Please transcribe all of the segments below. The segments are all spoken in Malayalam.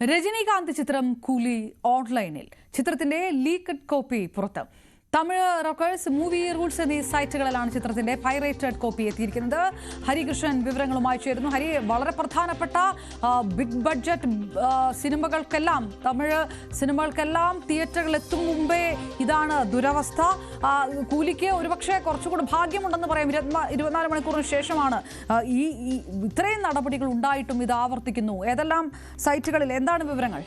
രജനീകാന്ത് ചിത്രം കൂലി ഓൺലൈനിൽ ചിത്രത്തിന്റെ ലീക്ക്ഡ് കോപ്പി പുറത്ത്. തമിഴ് റോക്കേഴ്സ്, മൂവി റൂൾസ് എന്നീ സൈറ്റുകളിലാണ് ചിത്രത്തിന്റെ പൈറേറ്റഡ് കോപ്പി എത്തിയിരിക്കുന്നത്. ഹരികൃഷ്ണൻ വിവരങ്ങളുമായി ചേരുന്നു. ഹരി, വളരെ പ്രധാനപ്പെട്ട ബിഗ് ബഡ്ജറ്റ് സിനിമകൾക്കെല്ലാം, തമിഴ് സിനിമകൾക്കെല്ലാം തിയേറ്ററുകളിൽ എത്തും മുമ്പേ ഇതാണ് ദുരവസ്ഥ. കൂലിക്ക് ഒരുപക്ഷെ കുറച്ചുകൂടി ഭാഗ്യമുണ്ടെന്ന് പറയാം. 24 മണിക്കൂറിന് ശേഷമാണ് ഈ ഇത്രയും നടപടികൾ ഉണ്ടായിട്ടും ഇത് ആവർത്തിക്കുന്നു. ഏതെല്ലാം സൈറ്റുകളിൽ, എന്താണ് വിവരങ്ങൾ?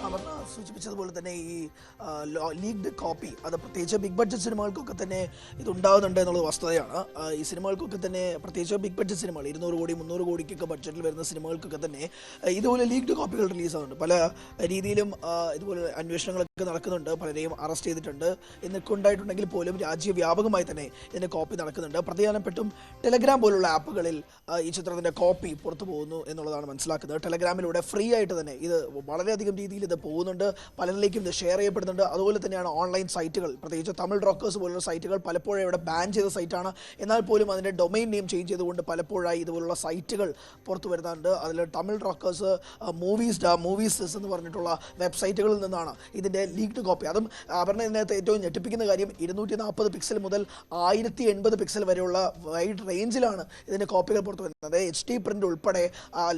അവർണ സൂചിപ്പിച്ചതുപോലെ തന്നെ ഈ ലീക്ഡ് കോപ്പി അത് പ്രത്യേകിച്ച് ബിഗ് ബഡ്ജറ്റ് സിനിമകൾക്കൊക്കെ തന്നെ ഇത് ഉണ്ടാകുന്നുണ്ട് എന്നുള്ളത് വസ്തുതയാണ്. ഈ സിനിമകൾക്കൊക്കെ തന്നെ, പ്രത്യേകിച്ച് ബിഗ് ബഡ്ജറ്റ് സിനിമകൾ 200 കോടി 300 കോടിക്കൊക്കെ ബഡ്ജറ്റിൽ വരുന്ന സിനിമകൾക്കൊക്കെ തന്നെ ഇതുപോലെ ലീക്ഡ് കോപ്പികൾ റിലീസാകുന്നുണ്ട്. പല രീതിയിലും ഇതുപോലെ അന്വേഷണങ്ങളൊക്കെ നടക്കുന്നുണ്ട്. പലരെയും അറസ്റ്റ് ചെയ്തിട്ടുണ്ട് എന്നൊക്കെ ഉണ്ടായിട്ടുണ്ടെങ്കിൽ പോലും രാജ്യവ്യാപകമായി തന്നെ ഇതിൻ്റെ കോപ്പി നടക്കുന്നുണ്ട്. പ്രധാനപ്പെട്ടും ടെലഗ്രാം പോലുള്ള ആപ്പുകളിൽ ഈ ചിത്രത്തിൻ്റെ കോപ്പി പുറത്തു പോകുന്നു എന്നുള്ളതാണ് മനസ്സിലാക്കുന്നത്. ടെലഗ്രാമിലൂടെ ഫ്രീ ആയിട്ട് തന്നെ ഇത് വളരെയധികം രീതിയിൽ ഇത് പോകുന്നുണ്ട്. പലരിലേക്കും ഇത് ഷെയർ ചെയ്യപ്പെടുന്നുണ്ട്. അതുപോലെ തന്നെയാണ് ഓൺലൈൻ സൈറ്റുകൾ, പ്രത്യേകിച്ച് തമിഴ് റോക്കേഴ്സ് പോലുള്ള സൈറ്റുകൾ പലപ്പോഴും ഇവിടെ ബാൻ ചെയ്ത സൈറ്റാണ്. എന്നാൽ പോലും അതിൻ്റെ ഡൊമൈൻ നെയിം ചേഞ്ച് ചെയ്തുകൊണ്ട് പലപ്പോഴായി ഇതുപോലുള്ള സൈറ്റുകൾ പുറത്തു വരുന്നുണ്ട്. അതിൽ തമിഴ് റോക്കേഴ്സ്, മൂവീസ് എന്ന് പറഞ്ഞിട്ടുള്ള വെബ്സൈറ്റുകളിൽ നിന്നാണ് ഇതിൻ്റെ ലീക്ഡ് കോപ്പി. അതും അവരുടെ ഇതിനകത്ത് ഏറ്റവും ഞെട്ടിപ്പിക്കുന്ന കാര്യം 240 പിക്സൽ മുതൽ 1080 പിക്സൽ വരെയുള്ള വൈഡ് റേഞ്ചിലാണ് ഇതിൻ്റെ കോപ്പികൾ പുറത്തു വരുന്നത്. HD പ്രിൻ്റ് ഉൾപ്പെടെ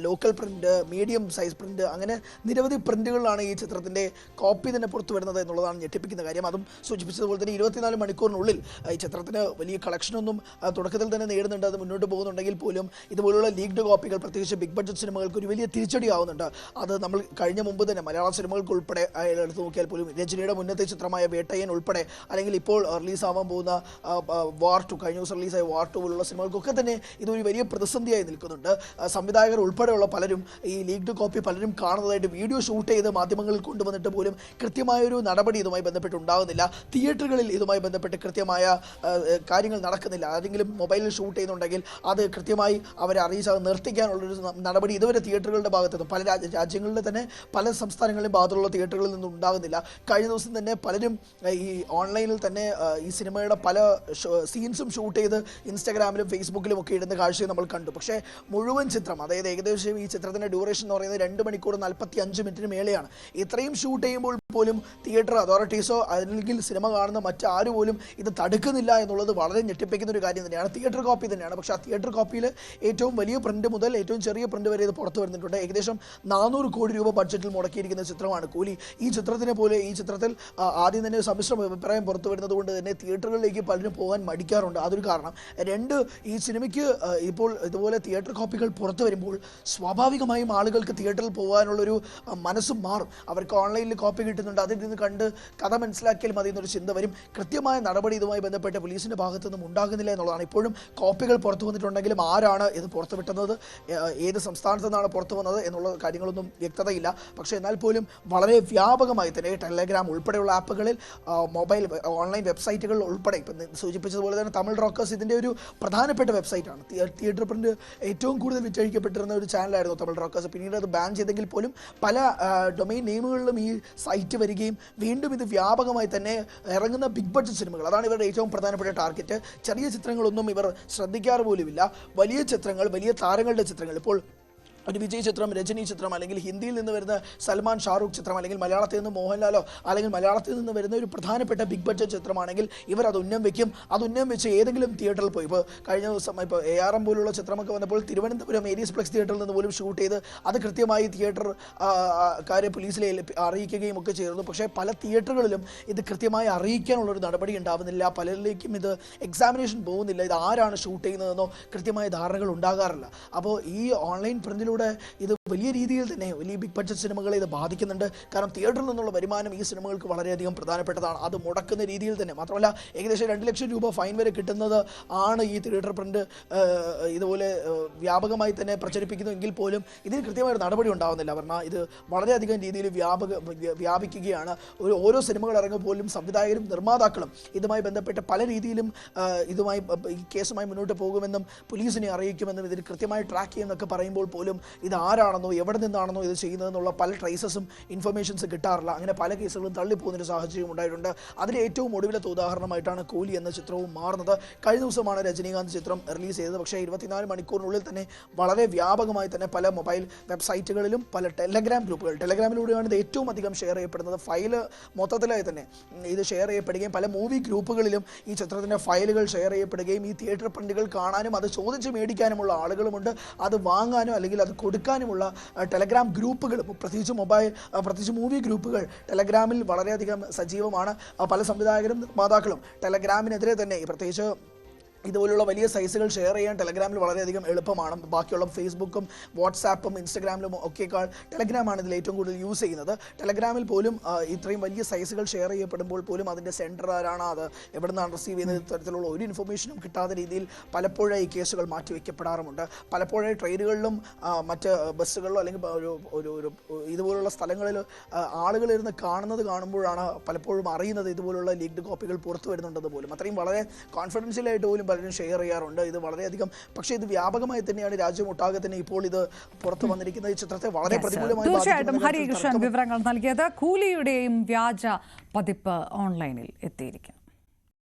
local print, medium size print, അങ്ങനെ നിരവധി പ്രിൻ്റുകളിലാണ് ഈ ചിത്രത്തിൻ്റെ കോപ്പി തന്നെ പുറത്തു വരുന്നത് എന്നുള്ളതാണ് ഞെട്ടിപ്പിക്കുന്ന കാര്യം. അതും സൂചിപ്പിച്ചതുപോലെ തന്നെ 24 മണിക്കൂറിനുള്ളിൽ ഈ ചിത്രത്തിന് വലിയ കളക്ഷനൊന്നും തുടക്കത്തിൽ തന്നെ നേടുന്നുണ്ട്. അത് മുന്നോട്ട് പോകുന്നുണ്ടെങ്കിൽ പോലും ഇതുപോലുള്ള ലീക്ഡ് കോപ്പികൾ പ്രത്യേകിച്ച് ബിഗ് ബഡ്ജറ്റ് സിനിമകൾക്ക് ഒരു വലിയ തിരിച്ചടിയാവുന്നുണ്ട്. അത് നമ്മൾ കഴിഞ്ഞ മുമ്പ് തന്നെ മലയാള സിനിമകൾക്ക് ഉൾപ്പെടെ എടുത്ത് നോക്കിയാൽ പോലും രജനിയുടെ മുന്നത്തെ ചിത്രമായ വേട്ടയൻ ഉൾപ്പെടെ, അല്ലെങ്കിൽ ഇപ്പോൾ റിലീസാവാൻ പോകുന്ന വാർ 2, കഴിഞ്ഞ ദിവസം റിലീസായ വാർ 2 പോലുള്ള സിനിമകൾക്കൊക്കെ തന്നെ ഇതൊരു വലിയ പ്രതിസന്ധിയായി നിൽക്കുന്നുണ്ട്. സംവിധായകർ ഉൾപ്പെടെയുള്ള പലരും ഈ ലീക്ഡ് കോപ്പി പലരും കാണുന്നതായിട്ട് വീഡിയോ ഷൂട്ട് ചെയ്ത് മാധ്യമങ്ങളിൽ കൊണ്ടുവന്നിട്ട് പോലും കൃത്യമായൊരു നടപടി ഇതുമായി ബന്ധപ്പെട്ട് ഉണ്ടാകുന്നില്ല. തിയേറ്ററുകളിൽ ഇതുമായി ബന്ധപ്പെട്ട് കൃത്യമായ കാര്യങ്ങൾ നടക്കുന്നില്ല. ആരെങ്കിലും മൊബൈലിൽ ഷൂട്ട് ചെയ്യുന്നുണ്ടെങ്കിൽ അത് കൃത്യമായി അവരെ അറിയിച്ച് അത് നിർത്തിക്കാനുള്ളൊരു നടപടി ഇതുവരെ തിയേറ്ററുകളുടെ ഭാഗത്തുനിന്നും, പല രാജ്യങ്ങളിലെ തന്നെ പല സംസ്ഥാനങ്ങളിലും ഭാഗത്തുള്ള തിയേറ്ററുകളിൽ നിന്നും ഉണ്ടാകുന്നില്ല. കഴിഞ്ഞ ദിവസം തന്നെ പലരും ഈ ഓൺലൈനിൽ തന്നെ ഈ സിനിമയുടെ പല സീൻസും ഷൂട്ട് ചെയ്ത് ഇൻസ്റ്റാഗ്രാമിലും ഫേസ്ബുക്കിലും ഒക്കെ ഇടുന്ന കാഴ്ചയും നമ്മൾ കണ്ടു. പക്ഷേ മുഴുവൻ ചിത്രം, അതായത് ഏകദേശം ഈ ചിത്രത്തിൻ്റെ ഡ്യൂറേഷൻ എന്ന് പറയുന്നത് 2 മണിക്കൂർ 45 മിനിറ്റിന് മേലെയാണ്. ഇത്രയും ഷൂട്ട് ചെയ്യുമ്പോൾ പോലും തിയേറ്റർ അതോറിറ്റീസോ അല്ലെങ്കിൽ സിനിമ കാണുന്ന മറ്റാരും പോലും ഇത് തടുക്കുന്നില്ല എന്നുള്ളത് വളരെ ഞെട്ടിപ്പിക്കുന്ന ഒരു കാര്യം തന്നെയാണ്. തിയേറ്റർ കോപ്പി തന്നെയാണ്. പക്ഷേ ആ തിയേറ്റർ കോപ്പിയിൽ ഏറ്റവും വലിയ പ്രിന്റ് മുതൽ ഏറ്റവും ചെറിയ പ്രിന്റ് വരെ ഇത് പുറത്തു വരുന്നുണ്ട്. ഏകദേശം 400 കോടി രൂപ ബഡ്ജറ്റിൽ മുടക്കിയിരിക്കുന്ന ചിത്രമാണ് കൂലി. ഈ ചിത്രത്തിൽ ആദ്യം തന്നെ സമ്മിശ്ര അഭിപ്രായം പുറത്തു വരുന്നത് കൊണ്ട് തന്നെ തിയേറ്ററുകളിലേക്ക് പലരും പോകാൻ മടിക്കാറുണ്ട്. അതൊരു കാരണം. 2, ഈ സിനിമയ്ക്ക് ഇപ്പോൾ ഇതുപോലെ തിയേറ്റർ കോപ്പികൾ പുറത്തു വരുമ്പോൾ സ്വാഭാവികമായും ആളുകൾക്ക് തിയേറ്ററിൽ പോകാനുള്ളൊരു മനസ്സും മാറും. അവർക്ക് ഓൺലൈനിൽ കോപ്പി കിട്ടുന്നുണ്ട്, അതിൽ നിന്ന് കണ്ട് കഥ മനസ്സിലാക്കിയാൽ മതി എന്നൊരു ചിന്ത വരും. കൃത്യമായ നടപടി ഇതുമായി ബന്ധപ്പെട്ട് പോലീസിൻ്റെ ഭാഗത്തു നിന്നും ഉണ്ടാകുന്നില്ല എന്നുള്ളതാണ്. ഇപ്പോഴും കോപ്പികൾ പുറത്തു വന്നിട്ടുണ്ടെങ്കിലും ആരാണ് ഇത് പുറത്തുവിട്ടുന്നത്, ഏത് സംസ്ഥാനത്തു നിന്നാണ് പുറത്തു വന്നത് എന്നുള്ള കാര്യങ്ങളൊന്നും വ്യക്തതയില്ല. പക്ഷേ എന്നാൽ പോലും വളരെ വ്യാപകമായി തന്നെ ടെലഗ്രാം ഉൾപ്പെടെയുള്ള ആപ്പുകളിൽ, മൊബൈൽ ഓൺലൈൻ വെബ്സൈറ്റുകൾ ഉൾപ്പെടെ, ഇപ്പം സൂചിപ്പിച്ചതുപോലെ തന്നെ തമിഴ് റോക്കേഴ്സ് ഇതിൻ്റെ ഒരു പ്രധാനപ്പെട്ട വെബ്സൈറ്റാണ്. തിയേറ്റർ പ്രിൻ്റ് ഏറ്റവും കൂടുതൽ വിറ്റഴിക്കപ്പെട്ടിരുന്ന ഒരു ചാനലായിരുന്നു തമിഴ് റോക്കേഴ്സ്. പിന്നീട് അത് ബാൻ ചെയ്തെങ്കിൽ പോലും പല ഡൊമൈൻ നെയിമുകളിലും ഈ സൈറ്റ് വരികയും വീണ്ടും ഇത് വ്യാപകമായി തന്നെ ഇറങ്ങുന്ന ബിഗ് ബഡ്ജറ്റ് സിനിമകൾ, അതാണ് ഇവരുടെ ഏറ്റവും പ്രധാനപ്പെട്ട ടാർഗറ്റ്. ചെറിയ ചിത്രങ്ങളൊന്നും ഇവർ ശ്രദ്ധിക്കാറ് പോലുമില്ല. വലിയ ചിത്രങ്ങൾ, വലിയ താരങ്ങളുടെ ചിത്രങ്ങൾ, ഇപ്പോൾ ഒരു വിജയ് ചിത്രം, രജനി ചിത്രം, അല്ലെങ്കിൽ ഹിന്ദിയിൽ നിന്ന് വരുന്ന സൽമാൻ, ഷാറൂഖ് ചിത്രം, അല്ലെങ്കിൽ മലയാളത്തിൽ നിന്ന് മോഹൻലാലോ, അല്ലെങ്കിൽ മലയാളത്തിൽ നിന്ന് വരുന്ന ഒരു പ്രധാനപ്പെട്ട ബിഗ് ബഡ്ജറ്റ് ചിത്രമാണെങ്കിൽ ഇവർ അത് ഉന്നം വെച്ച് ഏതെങ്കിലും തിയേറ്ററിൽ പോയി, ഇപ്പോൾ കഴിഞ്ഞ ദിവസം ഇപ്പോൾ ARM പോലുള്ള ചിത്രമൊക്കെ വന്നപ്പോൾ തിരുവനന്തപുരം ഏരീസ് പ്ലക്സ് തിയേറ്ററിൽ നിന്ന് പോലും ഷൂട്ട് ചെയ്ത് അത് കൃത്യമായി തിയേറ്റർ പോലീസിലെ അറിയിക്കുകയും ഒക്കെ ചെയ്തിരുന്നു. പക്ഷേ പല തിയേറ്ററുകളിലും ഇത് കൃത്യമായി അറിയിക്കാനുള്ളൊരു നടപടി ഉണ്ടാവുന്നില്ല. പലരിലേക്കും ഇത് എക്സാമിനേഷൻ പോകുന്നില്ല. ഇത് ആരാണ് ഷൂട്ട് ചെയ്യുന്നതെന്നോ കൃത്യമായ ധാരണകൾ ഉണ്ടാകാറില്ല. അപ്പോൾ ഈ ഓൺലൈൻ പ്രിന്റിലൂടെ ഇത് വലിയ രീതിയിൽ തന്നെ വലിയ ബിഗ് ബഡ്ജറ്റ് സിനിമകളെ ഇത് ബാധിക്കുന്നുണ്ട്. കാരണം തിയേറ്ററിൽ നിന്നുള്ള വരുമാനം ഈ സിനിമകൾക്ക് വളരെയധികം പ്രധാനപ്പെട്ടതാണ്. അത് മുടക്കുന്ന രീതിയിൽ തന്നെ, മാത്രമല്ല ഏകദേശം 2 ലക്ഷം രൂപ ഫൈൻ വരെ കിട്ടുന്നത് ആണ് ഈ തിയേറ്റർ പ്രിന്റ് ഇതുപോലെ വ്യാപകമായി തന്നെ പ്രചരിപ്പിക്കുന്നുവെങ്കിൽ പോലും ഇതിന് കൃത്യമായ ഒരു നടപടി ഉണ്ടാകുന്നില്ല. പറഞ്ഞാൽ ഇത് വളരെയധികം രീതിയിൽ വ്യാപിക്കുകയാണ്. ഓരോ സിനിമകൾ ഇറങ്ങുമ്പോൾ പോലും സംവിധായകരും നിർമ്മാതാക്കളും ഇതുമായി ബന്ധപ്പെട്ട് പല രീതിയിലും ഈ കേസുമായി മുന്നോട്ട് പോകുമെന്നും പോലീസിനെ അറിയിക്കുമെന്നും ഇതിന് കൃത്യമായി ട്രാക്ക് ചെയ്യുമെന്നൊക്കെ പറയുമ്പോൾ പോലും ഇത് ആരാണെന്നോ എവിടെ നിന്നാണെന്നോ ഇത് ചെയ്യുന്നതെന്നുള്ള പല ട്രേസസും ഇൻഫർമേഷൻസ് കിട്ടാറില്ല. അങ്ങനെ പല കേസുകളും തള്ളിപ്പോകുന്നൊരു സാഹചര്യം ഉണ്ടായിട്ടുണ്ട്. അതിന് ഏറ്റവും ഒടുവിലത്തെ ഉദാഹരണമായിട്ടാണ് കൂലി എന്ന ചിത്രവും മാറുന്നത്. കഴിഞ്ഞ ദിവസമാണ് രജനീകാന്ത് ചിത്രം റിലീസ് ചെയ്തത്. പക്ഷേ 24 മണിക്കൂറിനുള്ളിൽ തന്നെ വളരെ വ്യാപകമായി തന്നെ പല മൊബൈൽ വെബ്സൈറ്റുകളിലും പല ടെലഗ്രാം ഗ്രൂപ്പുകൾ, ടെലഗ്രാമിലൂടെയാണ് ഇത് ഏറ്റവും അധികം ഷെയർ ചെയ്യപ്പെടുന്നത്. ഫയൽ മൊത്തത്തിലായി തന്നെ ഇത് ഷെയർ ചെയ്യപ്പെടുകയും പല മൂവി ഗ്രൂപ്പുകളിലും ഈ ചിത്രത്തിൻ്റെ ഫയലുകൾ ഷെയർ ചെയ്യപ്പെടുകയും ഈ തിയേറ്റർ പ്രിന്റുകൾ കാണാനും അത് ചോദിച്ച് മേടിക്കാനുമുള്ള ആളുകളുമുണ്ട്. അത് വാങ്ങാനോ അല്ലെങ്കിൽ അത് കൊടുക്കാനുമുള്ള ടെലഗ്രാം ഗ്രൂപ്പുകളും പ്രത്യേകിച്ച് മൂവി ഗ്രൂപ്പുകൾ ടെലഗ്രാമിൽ വളരെയധികം സജീവമാണ്. പല സംവിധായകരും നിർമ്മാതാക്കളും ടെലഗ്രാമിനെതിരെ തന്നെ പ്രത്യേകിച്ച് ഇതുപോലുള്ള വലിയ സൈസുകൾ ഷെയർ ചെയ്യാൻ ടെലഗ്രാമിൽ വളരെയധികം എളുപ്പമാണ്. ബാക്കിയുള്ള ഫേസ്ബുക്കും വാട്സാപ്പും ഇൻസ്റ്റഗ്രാമിലും ഒക്കെക്കാൾ ടെലഗ്രാമാണ് ഇതിൽ ഏറ്റവും കൂടുതൽ യൂസ് ചെയ്യുന്നത്. ടെലഗ്രാമിൽ പോലും ഇത്രയും വലിയ സൈസുകൾ ഷെയർ ചെയ്യപ്പെടുമ്പോൾ പോലും അതിൻ്റെ സെൻറ്റർ ആരാണ്, അത് എവിടെ നിന്നാണ് റിസീവ് ചെയ്യുന്നത്, ഇത്തരത്തിലുള്ള ഒരു ഇൻഫർമേഷനും കിട്ടാത്ത രീതിയിൽ പലപ്പോഴായി കേസുകൾ മാറ്റിവെക്കപ്പെടാറുമുണ്ട്. പലപ്പോഴായി ട്രെയിനുകളിലും മറ്റ് ബസ്സുകളിലോ അല്ലെങ്കിൽ ഒരു ഇതുപോലുള്ള സ്ഥലങ്ങളിൽ ആളുകളിരുന്ന് കാണുമ്പോഴാണ് പലപ്പോഴും അറിയുന്നത് ഇതുപോലുള്ള ലീക്ഡ് കോപ്പികൾ പുറത്തു വരുന്നുണ്ടെന്ന് പോലും. അത്രയും വളരെ കോൺഫിഡൻഷ്യലായിട്ട് പോലും പലരും ഷെയർ ചെയ്യാറുണ്ട്. ഇത് വളരെയധികം, പക്ഷേ ഇത് വ്യാപകമായി തന്നെയാണ് രാജ്യമൊട്ടാകെ തന്നെ ഇപ്പോൾ ഇത് പുറത്തു വന്നിരിക്കുന്ന ഈ ചിത്രത്തെ വളരെ പ്രതികൂലമായി. തീർച്ചയായിട്ടും ഹരികൃഷ്ണൻ വിവരങ്ങൾ നൽകിയത്. കൂലിയുടെയും വ്യാജ പതിപ്പ് ഓൺലൈനിൽ എത്തിയിരിക്കുന്നു.